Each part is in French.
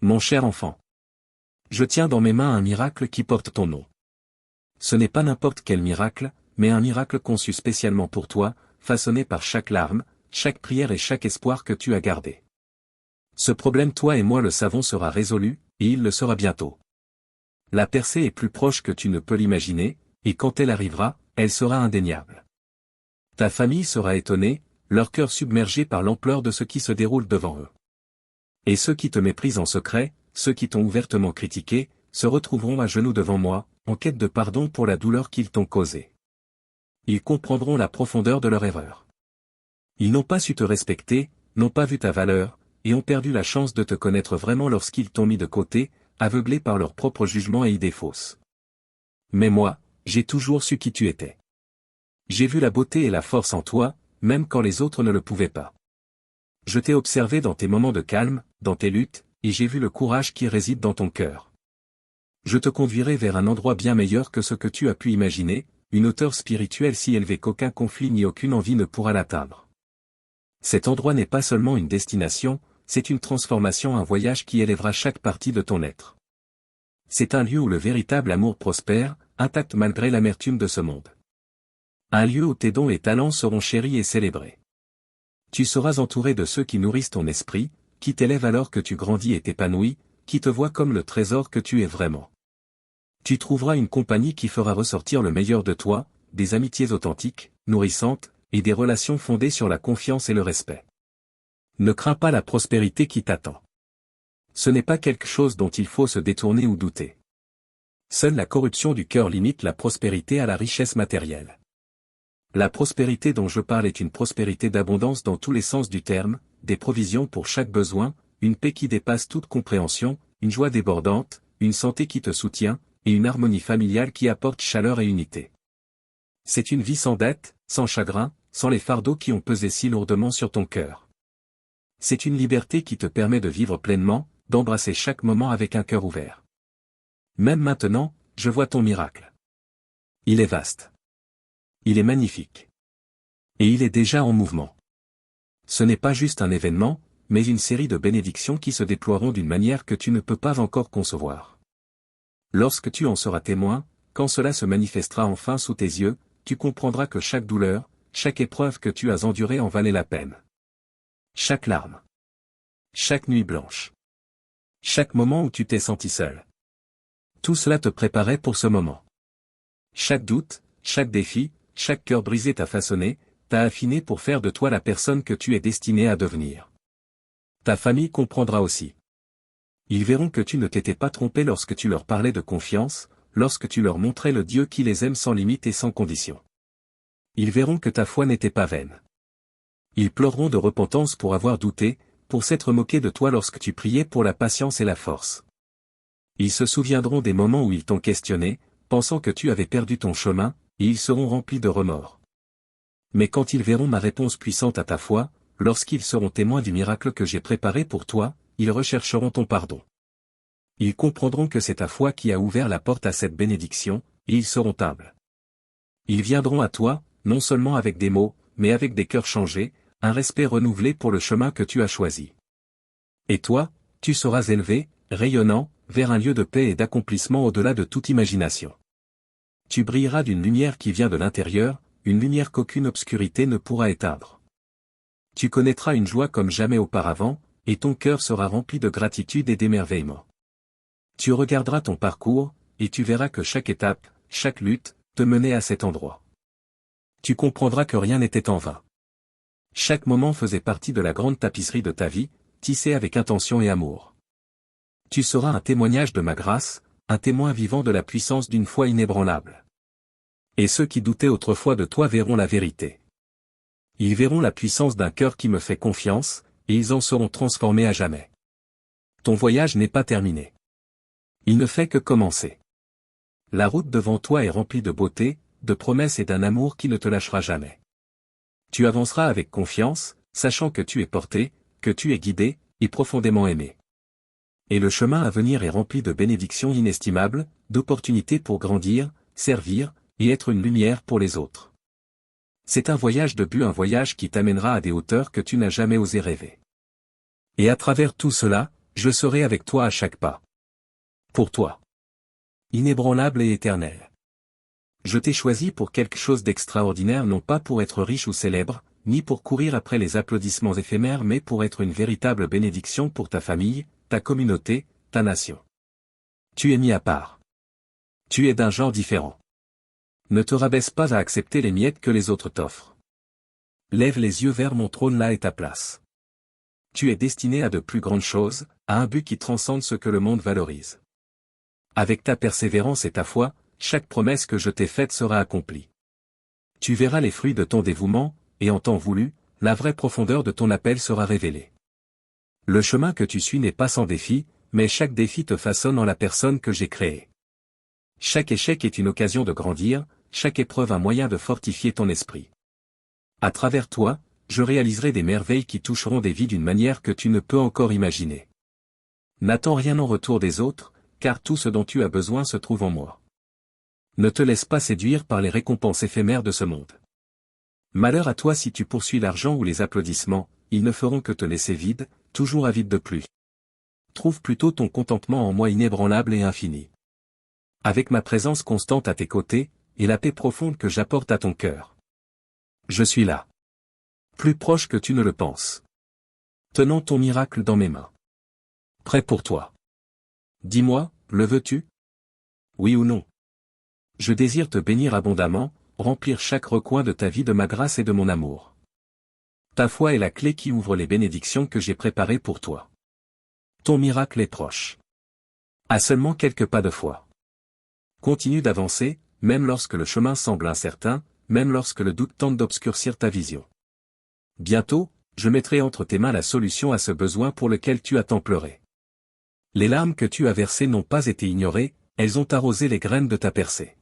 Mon cher enfant. Je tiens dans mes mains un miracle qui porte ton nom. Ce n'est pas n'importe quel miracle, mais un miracle conçu spécialement pour toi, façonné par chaque larme, chaque prière et chaque espoir que tu as gardé. Ce problème, toi et moi le savons, sera résolu, et il le sera bientôt. La percée est plus proche que tu ne peux l'imaginer, et quand elle arrivera, elle sera indéniable. Ta famille sera étonnée, leur cœur submergé par l'ampleur de ce qui se déroule devant eux. Et ceux qui te méprisent en secret, ceux qui t'ont ouvertement critiqué, se retrouveront à genoux devant moi, en quête de pardon pour la douleur qu'ils t'ont causée. Ils comprendront la profondeur de leur erreur. Ils n'ont pas su te respecter, n'ont pas vu ta valeur, et ont perdu la chance de te connaître vraiment lorsqu'ils t'ont mis de côté, aveuglés par leurs propres jugements et idées fausses. Mais moi, j'ai toujours su qui tu étais. J'ai vu la beauté et la force en toi, même quand les autres ne le pouvaient pas. Je t'ai observé dans tes moments de calme, dans tes luttes, et j'ai vu le courage qui réside dans ton cœur. Je te conduirai vers un endroit bien meilleur que ce que tu as pu imaginer, une hauteur spirituelle si élevée qu'aucun conflit ni aucune envie ne pourra l'atteindre. Cet endroit n'est pas seulement une destination, c'est une transformation, un voyage qui élèvera chaque partie de ton être. C'est un lieu où le véritable amour prospère, intact malgré l'amertume de ce monde. Un lieu où tes dons et talents seront chéris et célébrés. Tu seras entouré de ceux qui nourrissent ton esprit, qui t'élèvent alors que tu grandis et t'épanouis, qui te voient comme le trésor que tu es vraiment. Tu trouveras une compagnie qui fera ressortir le meilleur de toi, des amitiés authentiques, nourrissantes, et des relations fondées sur la confiance et le respect. Ne crains pas la prospérité qui t'attend. Ce n'est pas quelque chose dont il faut se détourner ou douter. Seule la corruption du cœur limite la prospérité à la richesse matérielle. La prospérité dont je parle est une prospérité d'abondance dans tous les sens du terme, des provisions pour chaque besoin, une paix qui dépasse toute compréhension, une joie débordante, une santé qui te soutient, et une harmonie familiale qui apporte chaleur et unité. C'est une vie sans dette, sans chagrin, sans les fardeaux qui ont pesé si lourdement sur ton cœur. C'est une liberté qui te permet de vivre pleinement, d'embrasser chaque moment avec un cœur ouvert. Même maintenant, je vois ton miracle. Il est vaste. Il est magnifique. Et il est déjà en mouvement. Ce n'est pas juste un événement, mais une série de bénédictions qui se déploieront d'une manière que tu ne peux pas encore concevoir. Lorsque tu en seras témoin, quand cela se manifestera enfin sous tes yeux, tu comprendras que chaque douleur, chaque épreuve que tu as endurée en valait la peine. Chaque larme. Chaque nuit blanche. Chaque moment où tu t'es senti seul. Tout cela te préparait pour ce moment. Chaque doute, chaque défi, chaque cœur brisé t'a façonné, t'a affiné pour faire de toi la personne que tu es destinée à devenir. Ta famille comprendra aussi. Ils verront que tu ne t'étais pas trompé lorsque tu leur parlais de confiance, lorsque tu leur montrais le Dieu qui les aime sans limite et sans condition. Ils verront que ta foi n'était pas vaine. Ils pleureront de repentance pour avoir douté, pour s'être moqués de toi lorsque tu priais pour la patience et la force. Ils se souviendront des moments où ils t'ont questionné, pensant que tu avais perdu ton chemin, et ils seront remplis de remords. Mais quand ils verront ma réponse puissante à ta foi, lorsqu'ils seront témoins du miracle que j'ai préparé pour toi, ils rechercheront ton pardon. Ils comprendront que c'est ta foi qui a ouvert la porte à cette bénédiction, et ils seront humbles. Ils viendront à toi, non seulement avec des mots, mais avec des cœurs changés, un respect renouvelé pour le chemin que tu as choisi. Et toi, tu seras élevé, rayonnant, vers un lieu de paix et d'accomplissement au-delà de toute imagination. Tu brilleras d'une lumière qui vient de l'intérieur, une lumière qu'aucune obscurité ne pourra éteindre. Tu connaîtras une joie comme jamais auparavant, et ton cœur sera rempli de gratitude et d'émerveillement. Tu regarderas ton parcours, et tu verras que chaque étape, chaque lutte, te menait à cet endroit. Tu comprendras que rien n'était en vain. Chaque moment faisait partie de la grande tapisserie de ta vie, tissée avec intention et amour. Tu seras un témoignage de ma grâce, un témoin vivant de la puissance d'une foi inébranlable. Et ceux qui doutaient autrefois de toi verront la vérité. Ils verront la puissance d'un cœur qui me fait confiance, et ils en seront transformés à jamais. Ton voyage n'est pas terminé. Il ne fait que commencer. La route devant toi est remplie de beauté, de promesses et d'un amour qui ne te lâchera jamais. Tu avanceras avec confiance, sachant que tu es porté, que tu es guidé, et profondément aimé. Et le chemin à venir est rempli de bénédictions inestimables, d'opportunités pour grandir, servir, et être une lumière pour les autres. C'est un voyage de but, un voyage qui t'amènera à des hauteurs que tu n'as jamais osé rêver. Et à travers tout cela, Je serai avec toi à chaque pas. Pour toi. Inébranlable et éternel. Je t'ai choisi pour quelque chose d'extraordinaire, non pas pour être riche ou célèbre, ni pour courir après les applaudissements éphémères, mais pour être une véritable bénédiction pour ta famille, ta communauté, ta nation. Tu es mis à part. Tu es d'un genre différent. Ne te rabaisse pas à accepter les miettes que les autres t'offrent. Lève les yeux vers mon trône, là est ta place. Tu es destiné à de plus grandes choses, à un but qui transcende ce que le monde valorise. Avec ta persévérance et ta foi, chaque promesse que je t'ai faite sera accomplie. Tu verras les fruits de ton dévouement, et en temps voulu, la vraie profondeur de ton appel sera révélée. Le chemin que tu suis n'est pas sans défi, mais chaque défi te façonne en la personne que j'ai créée. Chaque échec est une occasion de grandir, chaque épreuve un moyen de fortifier ton esprit. À travers toi, je réaliserai des merveilles qui toucheront des vies d'une manière que tu ne peux encore imaginer. N'attends rien en retour des autres, car tout ce dont tu as besoin se trouve en moi. Ne te laisse pas séduire par les récompenses éphémères de ce monde. Malheur à toi si tu poursuis l'argent ou les applaudissements, ils ne feront que te laisser vide, toujours avide de plus. Trouve plutôt ton contentement en moi inébranlable et infini. Avec ma présence constante à tes côtés, et la paix profonde que j'apporte à ton cœur. Je suis là. Plus proche que tu ne le penses. Tenant ton miracle dans mes mains. Prêt pour toi. Dis-moi, le veux-tu? Oui ou non? Je désire te bénir abondamment, remplir chaque recoin de ta vie de ma grâce et de mon amour. Ta foi est la clé qui ouvre les bénédictions que j'ai préparées pour toi. Ton miracle est proche. À seulement quelques pas de foi. Continue d'avancer, même lorsque le chemin semble incertain, même lorsque le doute tente d'obscurcir ta vision. Bientôt, je mettrai entre tes mains la solution à ce besoin pour lequel tu as tant pleuré. Les larmes que tu as versées n'ont pas été ignorées, elles ont arrosé les graines de ta percée.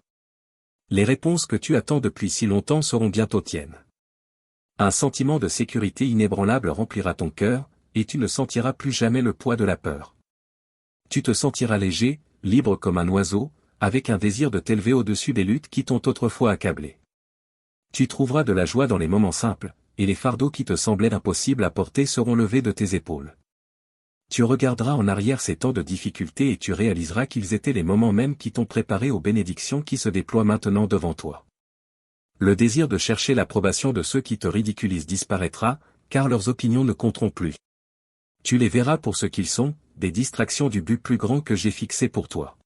Les réponses que tu attends depuis si longtemps seront bientôt tiennes. Un sentiment de sécurité inébranlable remplira ton cœur, et tu ne sentiras plus jamais le poids de la peur. Tu te sentiras léger, libre comme un oiseau, avec un désir de t'élever au-dessus des luttes qui t'ont autrefois accablé. Tu trouveras de la joie dans les moments simples, et les fardeaux qui te semblaient impossibles à porter seront levés de tes épaules. Tu regarderas en arrière ces temps de difficulté et tu réaliseras qu'ils étaient les moments mêmes qui t'ont préparé aux bénédictions qui se déploient maintenant devant toi. Le désir de chercher l'approbation de ceux qui te ridiculisent disparaîtra, car leurs opinions ne compteront plus. Tu les verras pour ce qu'ils sont, des distractions du but plus grand que j'ai fixé pour toi.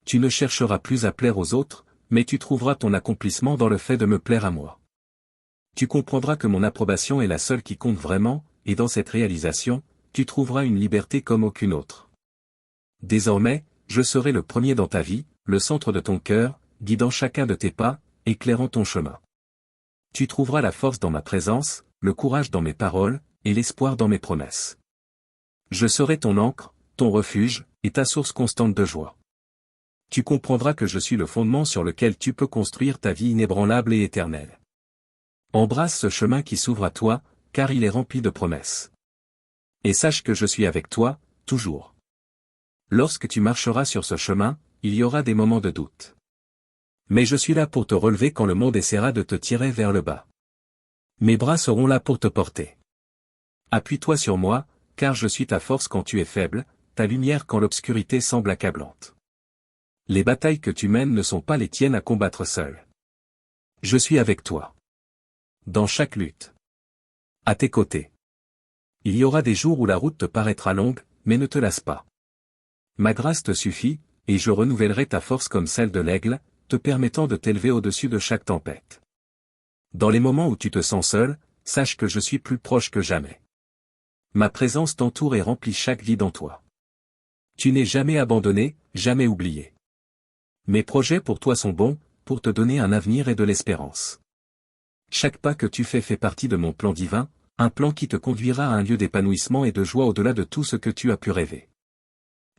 Tu ne chercheras plus à plaire aux autres, mais tu trouveras ton accomplissement dans le fait de me plaire à moi. Tu comprendras que mon approbation est la seule qui compte vraiment, et dans cette réalisation, tu trouveras une liberté comme aucune autre. Désormais, je serai le premier dans ta vie, le centre de ton cœur, guidant chacun de tes pas, éclairant ton chemin. Tu trouveras la force dans ma présence, le courage dans mes paroles, et l'espoir dans mes promesses. Je serai ton ancre, ton refuge, et ta source constante de joie. Tu comprendras que je suis le fondement sur lequel tu peux construire ta vie inébranlable et éternelle. Embrasse ce chemin qui s'ouvre à toi, car il est rempli de promesses. Et sache que je suis avec toi, toujours. Lorsque tu marcheras sur ce chemin, il y aura des moments de doute. Mais je suis là pour te relever quand le monde essaiera de te tirer vers le bas. Mes bras seront là pour te porter. Appuie-toi sur moi, car je suis ta force quand tu es faible, ta lumière quand l'obscurité semble accablante. Les batailles que tu mènes ne sont pas les tiennes à combattre seul. Je suis avec toi. Dans chaque lutte. À tes côtés. Il y aura des jours où la route te paraîtra longue, mais ne te lasse pas. Ma grâce te suffit, et je renouvellerai ta force comme celle de l'aigle, te permettant de t'élever au-dessus de chaque tempête. Dans les moments où tu te sens seul, sache que je suis plus proche que jamais. Ma présence t'entoure et remplit chaque vide en toi. Tu n'es jamais abandonné, jamais oublié. Mes projets pour toi sont bons, pour te donner un avenir et de l'espérance. Chaque pas que tu fais fait partie de mon plan divin, un plan qui te conduira à un lieu d'épanouissement et de joie au-delà de tout ce que tu as pu rêver.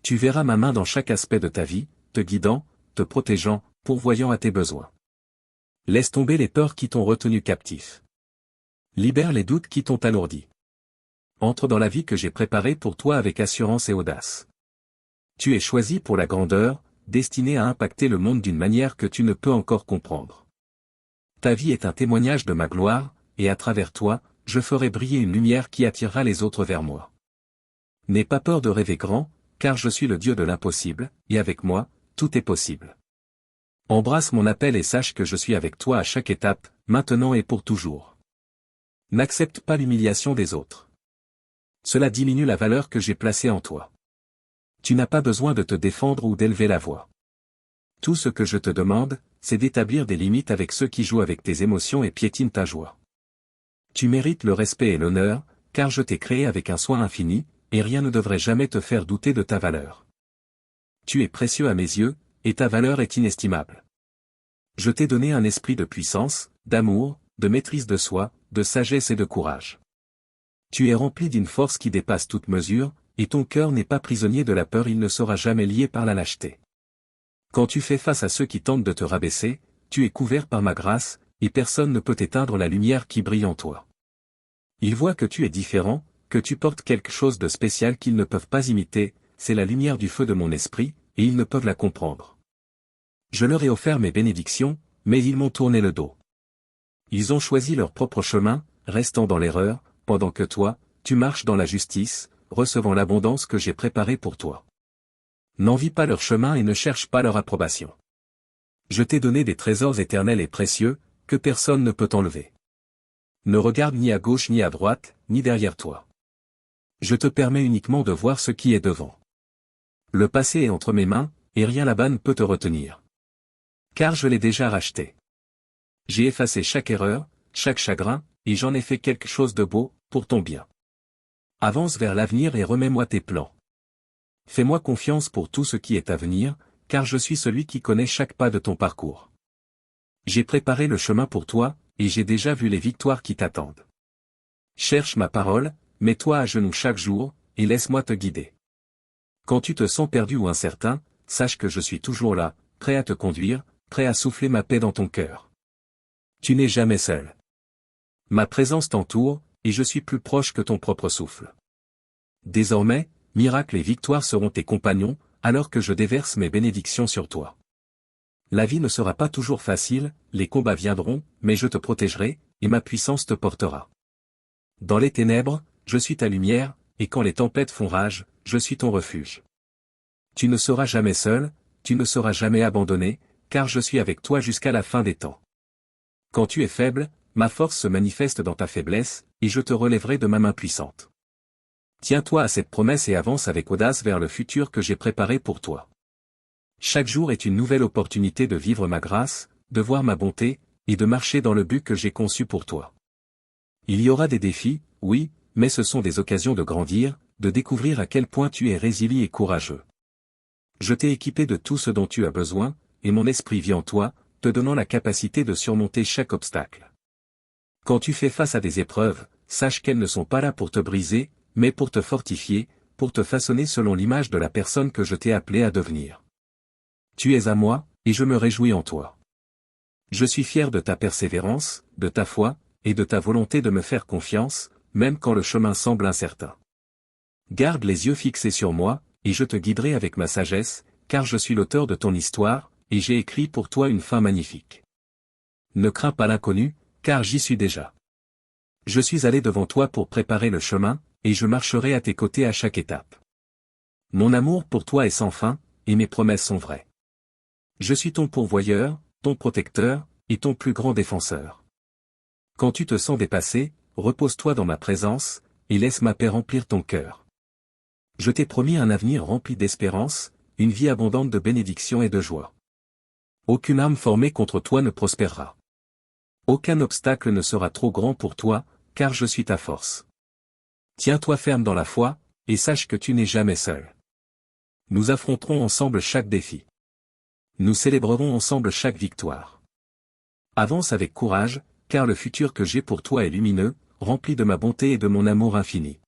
Tu verras ma main dans chaque aspect de ta vie, te guidant, te protégeant, pourvoyant à tes besoins. Laisse tomber les peurs qui t'ont retenu captif. Libère les doutes qui t'ont alourdi. Entre dans la vie que j'ai préparée pour toi avec assurance et audace. Tu es choisi pour la grandeur, destiné à impacter le monde d'une manière que tu ne peux encore comprendre. Ta vie est un témoignage de ma gloire, et à travers toi, je ferai briller une lumière qui attirera les autres vers moi. N'aie pas peur de rêver grand, car je suis le Dieu de l'impossible, et avec moi, tout est possible. Embrasse mon appel et sache que je suis avec toi à chaque étape, maintenant et pour toujours. N'accepte pas l'humiliation des autres. Cela diminue la valeur que j'ai placée en toi. Tu n'as pas besoin de te défendre ou d'élever la voix. Tout ce que je te demande, c'est d'établir des limites avec ceux qui jouent avec tes émotions et piétinent ta joie. Tu mérites le respect et l'honneur, car je t'ai créé avec un soin infini, et rien ne devrait jamais te faire douter de ta valeur. Tu es précieux à mes yeux, et ta valeur est inestimable. Je t'ai donné un esprit de puissance, d'amour, de maîtrise de soi, de sagesse et de courage. Tu es rempli d'une force qui dépasse toute mesure, et ton cœur n'est pas prisonnier de la peur, il ne sera jamais lié par la lâcheté. Quand tu fais face à ceux qui tentent de te rabaisser, tu es couvert par ma grâce, et personne ne peut éteindre la lumière qui brille en toi. Ils voient que tu es différent, que tu portes quelque chose de spécial qu'ils ne peuvent pas imiter, c'est la lumière du feu de mon esprit, et ils ne peuvent la comprendre. Je leur ai offert mes bénédictions, mais ils m'ont tourné le dos. Ils ont choisi leur propre chemin, restant dans l'erreur, pendant que toi, tu marches dans la justice, recevant l'abondance que j'ai préparée pour toi. N'envie pas leur chemin et ne cherche pas leur approbation. Je t'ai donné des trésors éternels et précieux, que personne ne peut enlever. Ne regarde ni à gauche ni à droite, ni derrière toi. Je te permets uniquement de voir ce qui est devant. Le passé est entre mes mains, et rien là-bas ne peut te retenir. Car je l'ai déjà racheté. J'ai effacé chaque erreur, chaque chagrin, et j'en ai fait quelque chose de beau, pour ton bien. Avance vers l'avenir et remets-moi tes plans. Fais-moi confiance pour tout ce qui est à venir, car je suis celui qui connaît chaque pas de ton parcours. J'ai préparé le chemin pour toi, et j'ai déjà vu les victoires qui t'attendent. Cherche ma parole, mets-toi à genoux chaque jour, et laisse-moi te guider. Quand tu te sens perdu ou incertain, sache que je suis toujours là, prêt à te conduire, prêt à souffler ma paix dans ton cœur. Tu n'es jamais seul. Ma présence t'entoure, et je suis plus proche que ton propre souffle. Désormais, miracles et victoires seront tes compagnons, alors que je déverse mes bénédictions sur toi. La vie ne sera pas toujours facile, les combats viendront, mais je te protégerai, et ma puissance te portera. Dans les ténèbres, je suis ta lumière, et quand les tempêtes font rage, je suis ton refuge. Tu ne seras jamais seul, tu ne seras jamais abandonné, car je suis avec toi jusqu'à la fin des temps. Quand tu es faible, ma force se manifeste dans ta faiblesse, et je te relèverai de ma main puissante. Tiens-toi à cette promesse et avance avec audace vers le futur que j'ai préparé pour toi. Chaque jour est une nouvelle opportunité de vivre ma grâce, de voir ma bonté, et de marcher dans le but que j'ai conçu pour toi. Il y aura des défis, oui, mais ce sont des occasions de grandir, de découvrir à quel point tu es résilient et courageux. Je t'ai équipé de tout ce dont tu as besoin, et mon esprit vit en toi, te donnant la capacité de surmonter chaque obstacle. Quand tu fais face à des épreuves, sache qu'elles ne sont pas là pour te briser, mais pour te fortifier, pour te façonner selon l'image de la personne que je t'ai appelé à devenir. Tu es à moi, et je me réjouis en toi. Je suis fier de ta persévérance, de ta foi, et de ta volonté de me faire confiance, même quand le chemin semble incertain. Garde les yeux fixés sur moi, et je te guiderai avec ma sagesse, car je suis l'auteur de ton histoire, et j'ai écrit pour toi une fin magnifique. Ne crains pas l'inconnu, car j'y suis déjà. Je suis allé devant toi pour préparer le chemin, et je marcherai à tes côtés à chaque étape. Mon amour pour toi est sans fin, et mes promesses sont vraies. Je suis ton pourvoyeur, ton protecteur, et ton plus grand défenseur. Quand tu te sens dépassé, repose-toi dans ma présence, et laisse ma paix remplir ton cœur. Je t'ai promis un avenir rempli d'espérance, une vie abondante de bénédictions et de joie. Aucune arme formée contre toi ne prospérera. Aucun obstacle ne sera trop grand pour toi, car je suis ta force. Tiens-toi ferme dans la foi, et sache que tu n'es jamais seul. Nous affronterons ensemble chaque défi. Nous célébrerons ensemble chaque victoire. Avance avec courage, car le futur que j'ai pour toi est lumineux, rempli de ma bonté et de mon amour infini.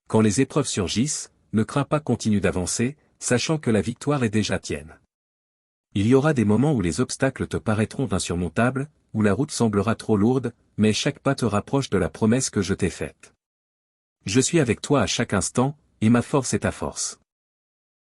Quand les épreuves surgissent, ne crains pas, continue d'avancer, sachant que la victoire est déjà tienne. Il y aura des moments où les obstacles te paraîtront insurmontables, où la route semblera trop lourde, mais chaque pas te rapproche de la promesse que je t'ai faite. Je suis avec toi à chaque instant, et ma force est ta force.